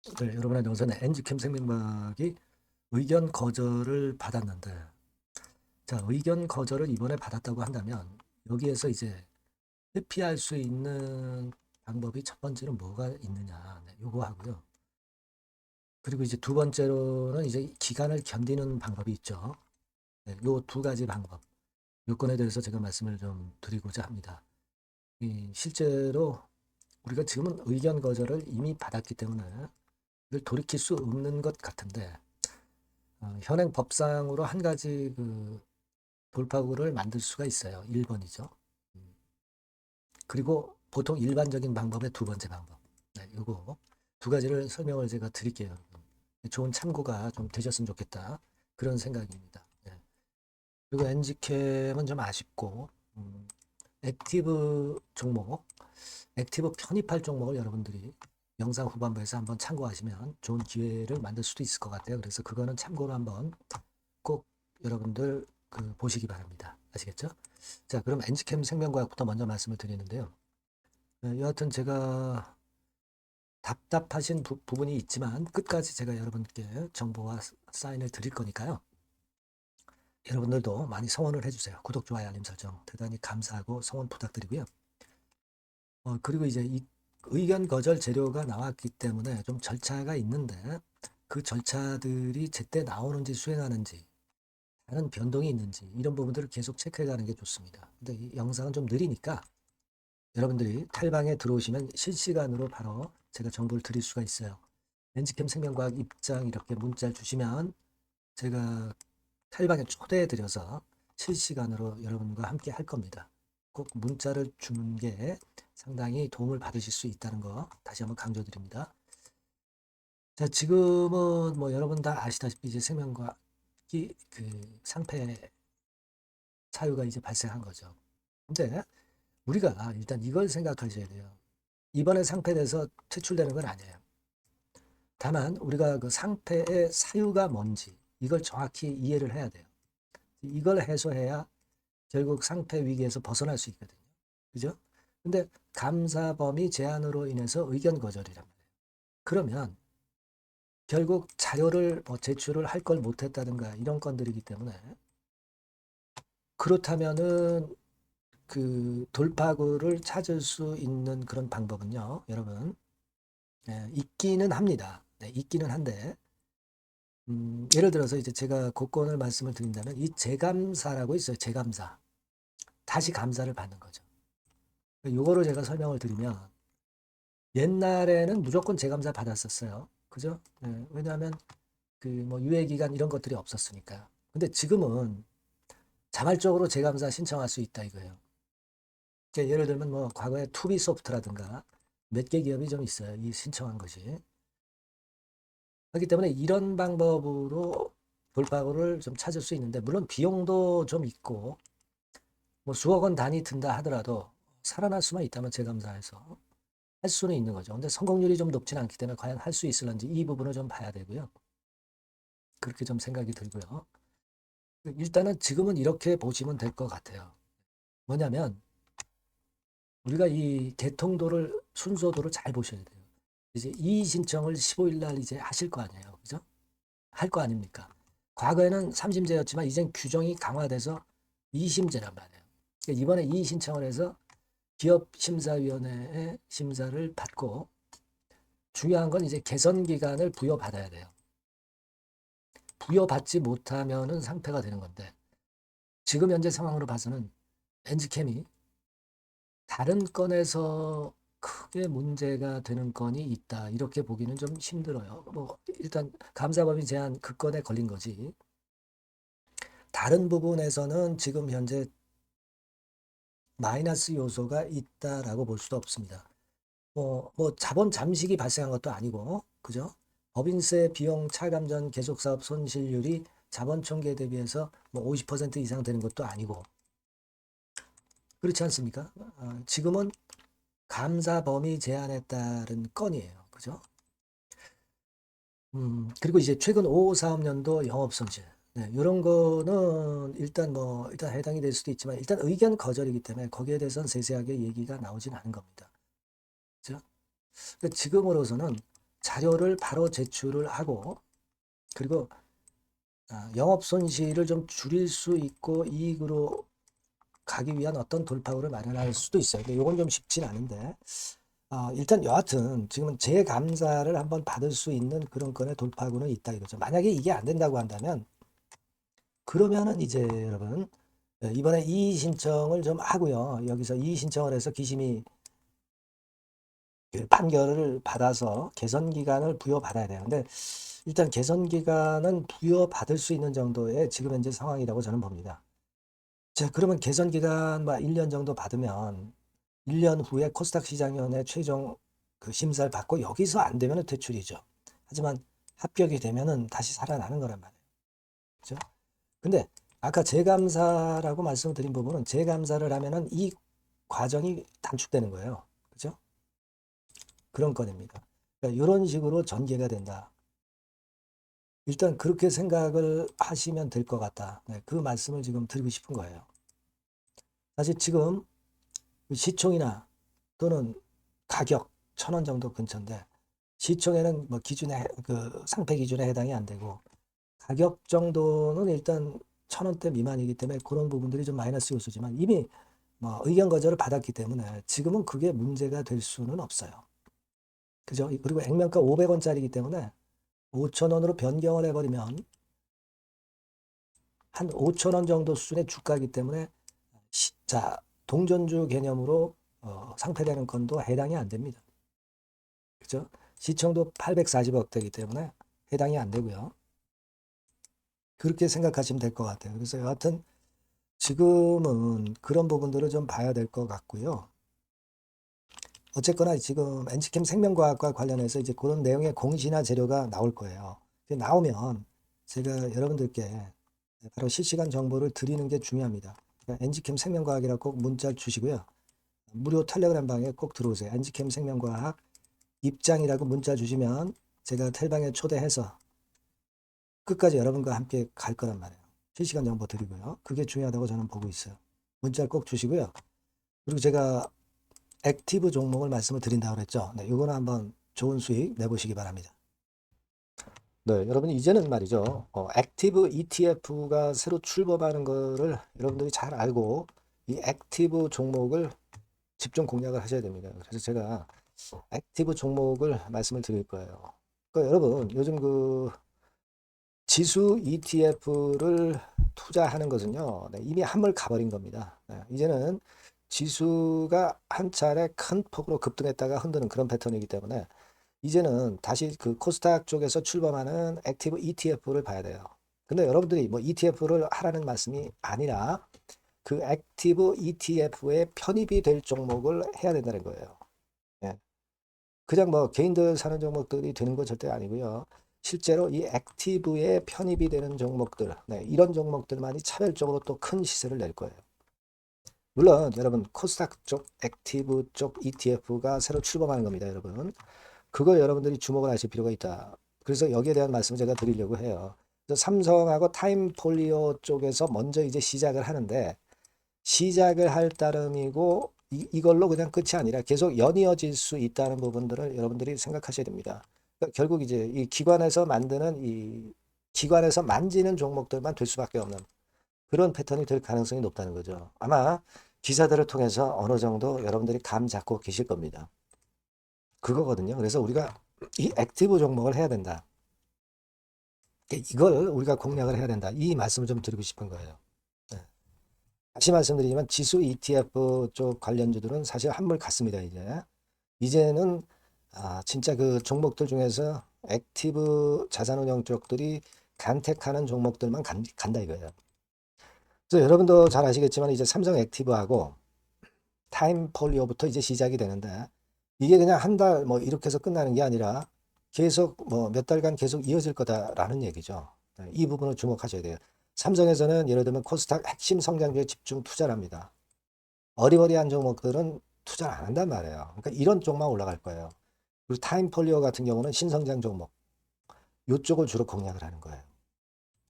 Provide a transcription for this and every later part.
네, 여러분 안녕하세요. 엔지캠 생명과학이 의견 거절을 받았는데, 자, 의견 거절을 이번에 받았다고 한다면 여기에서 이제 회피할 수 있는 방법이 첫 번째는 뭐가 있느냐, 네, 요거 하고요. 그리고 이제 두 번째로는 이제 기간을 견디는 방법이 있죠. 네, 요 두 가지 방법, 요건에 대해서 제가 말씀을 좀 드리고자 합니다. 실제로 우리가 지금은 의견 거절을 이미 받았기 때문에 이걸 돌이킬 수 없는 것 같은데, 현행 법상으로 한 가지 돌파구를 만들 수가 있어요. 1번이죠. 그리고 보통 일반적인 방법의 두 번째 방법. 네, 요거 두 가지를 설명을 제가 드릴게요. 좋은 참고가 좀 되셨으면 좋겠다. 그런 생각입니다. 네. 그리고 엔지캠은 좀 아쉽고, 액티브 종목, 액티브 편입할 종목을 여러분들이 영상 후반부에서 한번 참고하시면 좋은 기회를 만들 수도 있을 것 같아요. 그래서 그거는 참고로 한번 꼭 여러분들 보시기 바랍니다. 아시겠죠? 자, 그럼 엔지캠 생명과학부터 먼저 말씀을 드리는데요. 여하튼 제가 답답하신 부분이 있지만 끝까지 제가 여러분께 정보와 사인을 드릴 거니까요. 여러분들도 많이 성원을 해주세요. 구독, 좋아요, 알림 설정 대단히 감사하고 성원 부탁드리고요. 그리고 이제 이 의견 거절 재료가 나왔기 때문에 좀 절차가 있는데 그 절차들이 제때 나오는지 수행하는지 다른 변동이 있는지 이런 부분들을 계속 체크해 가는 게 좋습니다. 근데 이 영상은 좀 느리니까 여러분들이 탈방에 들어오시면 실시간으로 바로 제가 정보를 드릴 수가 있어요. 렌즈캠 생명과학 입장 이렇게 문자를 주시면 제가 탈방에 초대해 드려서 실시간으로 여러분과 함께 할 겁니다. 꼭 문자를 주는 게 상당히 도움을 받으실 수 있다는 거 다시 한번 강조드립니다. 자, 지금은 뭐 여러분 다 아시다시피 이제 생명과학이 상패 사유가 이제 발생한 거죠. 근데 우리가 일단 이걸 생각하셔야 돼요. 이번에 상패돼서 퇴출되는 건 아니에요. 다만 우리가 그 상패의 사유가 뭔지 이걸 정확히 이해를 해야 돼요. 이걸 해소해야 결국 상패 위기에서 벗어날 수 있거든요. 그죠? 근데 감사 범위 제한으로 인해서 의견 거절이란 말이에요. 그러면 결국 자료를 뭐 제출을 할 걸 못했다든가 이런 건들이기 때문에 그렇다면은 돌파구를 찾을 수 있는 그런 방법은요, 여러분, 있기는 합니다. 네, 있기는 한데, 예를 들어서 이제 제가 그건을 말씀을 드린다면, 이 재감사라고 있어요. 재감사. 다시 감사를 받는 거죠. 요거를 제가 설명을 드리면, 옛날에는 무조건 재감사 받았었어요. 그죠? 네, 왜냐하면 뭐 유예기간 이런 것들이 없었으니까. 근데 지금은 자발적으로 재감사 신청할 수 있다 이거예요. 예를 들면 뭐 과거에 투비소프트라든가 몇 개 기업이 좀 있어요. 이 신청한 것이. 그렇기 때문에 이런 방법으로 돌파구를 좀 찾을 수 있는데 물론 비용도 좀 있고 뭐 수억 원 단위 든다 하더라도 살아날 수만 있다면 재감사해서 할 수는 있는 거죠. 근데 성공률이 좀 높지는 않기 때문에 과연 할 수 있을런지 이 부분을 좀 봐야 되고요. 그렇게 좀 생각이 들고요. 일단은 지금은 이렇게 보시면 될 것 같아요. 뭐냐면 우리가 이 개통도를 순서도를 잘 보셔야 돼요. 이제 이의 신청을 15일 날 이제 하실 거 아니에요. 그죠? 할 거 아닙니까? 과거에는 3심제였지만 이젠 규정이 강화돼서 2심제란 말이에요. 그러니까 이번에 이의 신청을 해서 기업심사위원회의 심사를 받고 중요한 건 이제 개선 기간을 부여받아야 돼요. 부여받지 못하면은 상폐가 되는 건데 지금 현재 상황으로 봐서는 엔지캠이 다른 건에서 크게 문제가 되는 건이 있다. 이렇게 보기는 좀 힘들어요. 뭐 일단 감사범위 제한 그 건에 걸린 거지. 다른 부분에서는 지금 현재 마이너스 요소가 있다라고 볼 수도 없습니다. 뭐 자본 잠식이 발생한 것도 아니고, 그죠? 법인세 비용 차감 전 계속사업 손실률이 자본 총계 대비해서 뭐 50% 이상 되는 것도 아니고, 그렇지 않습니까? 지금은 감사 범위 제한에 따른 건이에요. 그죠? 그리고 이제 최근 5사업년도 영업손실. 네, 이런 거는 일단 해당이 될 수도 있지만 일단 의견 거절이기 때문에 거기에 대해서는 세세하게 얘기가 나오진 않은 겁니다. 그죠? 그러니까 지금으로서는 자료를 바로 제출을 하고, 그리고 영업 손실을 좀 줄일 수 있고 이익으로 가기 위한 어떤 돌파구를 마련할 수도 있어요. 근데 이건 좀 쉽진 않은데, 일단 여하튼 지금은 재감사를 한번 받을 수 있는 그런 건의 돌파구는 있다 이거죠. 만약에 이게 안 된다고 한다면, 그러면은 이제 여러분, 이번에 이의 신청을 좀 하고요. 여기서 이의 신청을 해서 기심이 그 판결을 받아서 개선 기간을 부여받아야 돼요. 근데 일단 개선 기간은 부여받을 수 있는 정도의 지금 현재 상황이라고 저는 봅니다. 자, 그러면 개선 기간 1년 정도 받으면 1년 후에 코스닥 시장위원회 최종 그 심사를 받고 여기서 안 되면 퇴출이죠. 하지만 합격이 되면은 다시 살아나는 거란 말이에요. 그죠? 근데 아까 재감사라고 말씀드린 부분은 재감사를 하면은 이 과정이 단축되는 거예요. 그죠? 그런 건입니다. 그러니까 이런 식으로 전개가 된다. 일단 그렇게 생각을 하시면 될 것 같다. 네, 그 말씀을 지금 드리고 싶은 거예요. 사실 지금 시총이나 또는 가격 1,000원 정도 근처인데 시총에는 뭐 기준에 그 상패 기준에 해당이 안 되고 가격 정도는 일단 1,000원대 미만이기 때문에 그런 부분들이 좀 마이너스 요소지만 이미 뭐 의견 거절을 받았기 때문에 지금은 그게 문제가 될 수는 없어요. 그죠? 그리고 액면가 500원짜리이기 때문에 5,000원으로 변경을 해버리면 한 5,000원 정도 수준의 주가이기 때문에 자, 동전주 개념으로 상패되는 건도 해당이 안 됩니다. 그죠? 시총도 840억 되기 때문에 해당이 안 되고요. 그렇게 생각하시면 될 것 같아요. 그래서 여하튼 지금은 그런 부분들을 좀 봐야 될 것 같고요. 어쨌거나 지금 엔지캠 생명과학과 관련해서 이제 그런 내용의 공시나 재료가 나올 거예요. 나오면 제가 여러분들께 바로 실시간 정보를 드리는 게 중요합니다. 그러니까 엔지캠 생명과학이라고 꼭 문자 주시고요. 무료 텔레그램 방에 꼭 들어오세요. 엔지캠 생명과학 입장이라고 문자 주시면 제가 텔방에 초대해서 끝까지 여러분과 함께 갈 거란 말이에요. 실시간 정보 드리고요. 그게 중요하다고 저는 보고 있어요. 문자 꼭 주시고요. 그리고 제가 액티브 종목을 말씀을 드린다고 그랬죠. 네, 이거는 한번 좋은 수익 내보시기 바랍니다. 네, 여러분 이제는 말이죠. 액티브 ETF가 새로 출범하는 거를 여러분들이 잘 알고 이 액티브 종목을 집중 공략을 하셔야 됩니다. 그래서 제가 액티브 종목을 말씀을 드릴 거예요. 그러니까 여러분 요즘 그 지수 ETF를 투자하는 것은요, 네, 이미 한물 가버린 겁니다. 네, 이제는 지수가 한 차례 큰 폭으로 급등했다가 흔드는 그런 패턴이기 때문에 이제는 다시 그 코스닥 쪽에서 출범하는 액티브 ETF를 봐야 돼요. 근데 여러분들이 뭐 ETF를 하라는 말씀이 아니라 그 액티브 ETF에 편입이 될 종목을 해야 된다는 거예요. 예. 그냥 뭐 개인들 사는 종목들이 되는 건 절대 아니고요. 실제로 이 액티브에 편입이 되는 종목들, 네, 이런 종목들만이 차별적으로 또 큰 시세를 낼 거예요. 물론 여러분 코스닥 쪽 액티브 쪽 ETF가 새로 출범하는 겁니다, 여러분. 그걸 여러분들이 주목을 하실 필요가 있다. 그래서 여기에 대한 말씀을 제가 드리려고 해요. 그래서 삼성하고 타임폴리오 쪽에서 먼저 이제 시작을 하는데 시작을 할 따름이고 이걸로 그냥 끝이 아니라 계속 연이어질 수 있다는 부분들을 여러분들이 생각하셔야 됩니다. 그러니까 결국 이제 이 기관에서 만드는 이 기관에서 만지는 종목들만 될 수밖에 없는 그런 패턴이 될 가능성이 높다는 거죠. 아마 기사들을 통해서 어느 정도 여러분들이 감 잡고 계실 겁니다. 그거거든요. 그래서 우리가 이 액티브 종목을 해야 된다. 이걸 우리가 공략을 해야 된다. 이 말씀을 좀 드리고 싶은 거예요. 네. 다시 말씀드리지만 지수 ETF 쪽 관련주들은 사실 한물 갔습니다. 이제는 진짜 그 종목들 중에서 액티브 자산운용 쪽들이 간택하는 종목들만 간다 이거예요. 그래서 여러분도 잘 아시겠지만 이제 삼성 액티브하고 타임폴리오부터 이제 시작이 되는데 이게 그냥 한 달 뭐 이렇게 해서 끝나는 게 아니라 계속 뭐 몇 달간 계속 이어질 거다라는 얘기죠. 이 부분을 주목하셔야 돼요. 삼성에서는 예를 들면 코스닥 핵심 성장주에 집중 투자를 합니다. 어리버리한 종목들은 투자를 안 한단 말이에요. 그러니까 이런 쪽만 올라갈 거예요. 그리고 타임폴리오 같은 경우는 신성장 종목 이쪽을 주로 공략을 하는 거예요.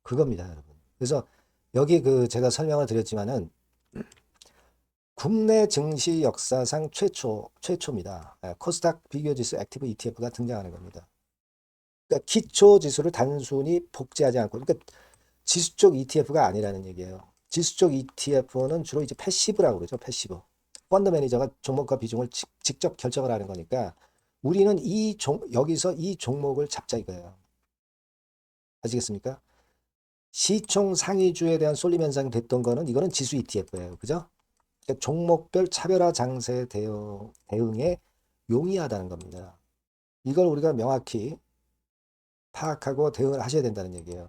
그겁니다, 여러분. 그래서 여기 그 제가 설명을 드렸지만은 국내 증시 역사상 최초입니다. 코스닥 비교지수 액티브 ETF가 등장하는 겁니다. 그러니까 기초 지수를 단순히 복제하지 않고, 그러니까 지수 쪽 ETF가 아니라는 얘기예요. 지수 쪽 ETF는 주로 이제 패시브라고 그러죠. 패시브. 펀드 매니저가 종목과 비중을 직접 결정을 하는 거니까 우리는 여기서 이 종목을 잡자 이거예요. 아시겠습니까? 시총 상위주에 대한 쏠림 현상이 됐던 거는 이거는 지수 ETF예요. 그죠? 그러니까 종목별 차별화 장세 대응에 용이하다는 겁니다. 이걸 우리가 명확히 파악하고 대응을 하셔야 된다는 얘기예요.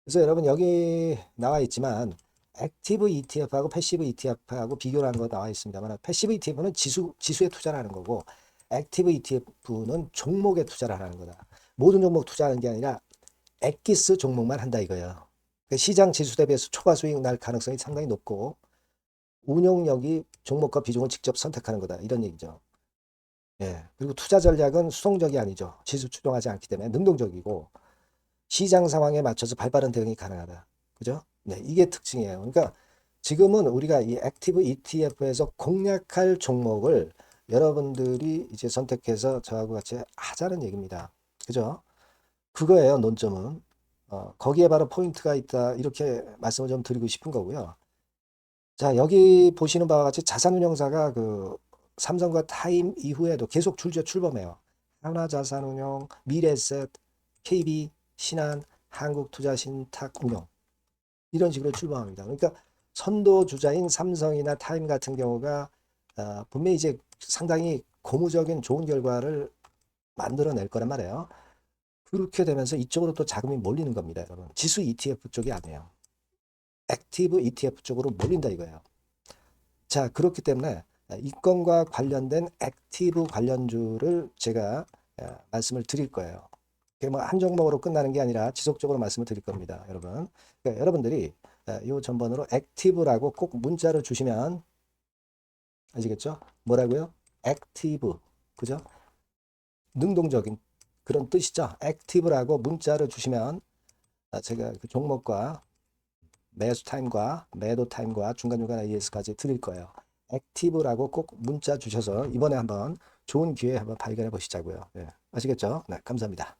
그래서 여러분 여기 나와 있지만 액티브 ETF하고 패시브 ETF하고 비교를 하는 거 나와 있습니다만 패시브 ETF는 지수에 투자를 하는 거고 액티브 ETF는 종목에 투자를 하는 거다. 모든 종목 투자하는 게 아니라 엑기스 종목만 한다 이거예요. 그러니까 시장 지수 대비해서 초과 수익 날 가능성이 상당히 높고 운용력이 종목과 비중을 직접 선택하는 거다 이런 얘기죠. 예. 그리고 투자 전략은 수동적이 아니죠. 지수 추종하지 않기 때문에 능동적이고 시장 상황에 맞춰서 발빠른 대응이 가능하다. 그죠? 네, 이게 특징이에요. 그러니까 지금은 우리가 이 액티브 ETF에서 공략할 종목을 여러분들이 이제 선택해서 저하고 같이 하자는 얘기입니다. 그죠? 그거예요, 논점은. 거기에 바로 포인트가 있다. 이렇게 말씀을 좀 드리고 싶은 거고요. 자, 여기 보시는 바와 같이 자산운용사가 그 삼성과 타임 이후에도 계속 출범해요. 하나자산운용, 미래에셋, KB, 신한, 한국투자신탁운용 이런 식으로 출범합니다. 그러니까 선도 주자인 삼성이나 타임 같은 경우가 분명히 이제 상당히 고무적인 좋은 결과를 만들어낼 거란 말이에요. 그렇게 되면서 이쪽으로 또 자금이 몰리는 겁니다, 여러분. 지수 ETF 쪽이 아니에요. 액티브 ETF 쪽으로 몰린다 이거예요. 자, 그렇기 때문에 이 건과 관련된 액티브 관련주를 제가 말씀을 드릴 거예요. 그게 뭐 한 종목으로 끝나는 게 아니라 지속적으로 말씀을 드릴 겁니다, 여러분. 그러니까 여러분들이 이 전번으로 액티브라고 꼭 문자를 주시면 아시겠죠? 뭐라고요? 액티브. 그죠? 능동적인 그런 뜻이죠. 액티브라고 문자를 주시면 제가 그 종목과 매수 타임과 매도 타임과 중간중간 AS까지 드릴 거예요. 액티브라고 꼭 문자 주셔서 이번에 한번 좋은 기회 한번 발견해 보시자고요. 네, 아시겠죠? 네, 감사합니다.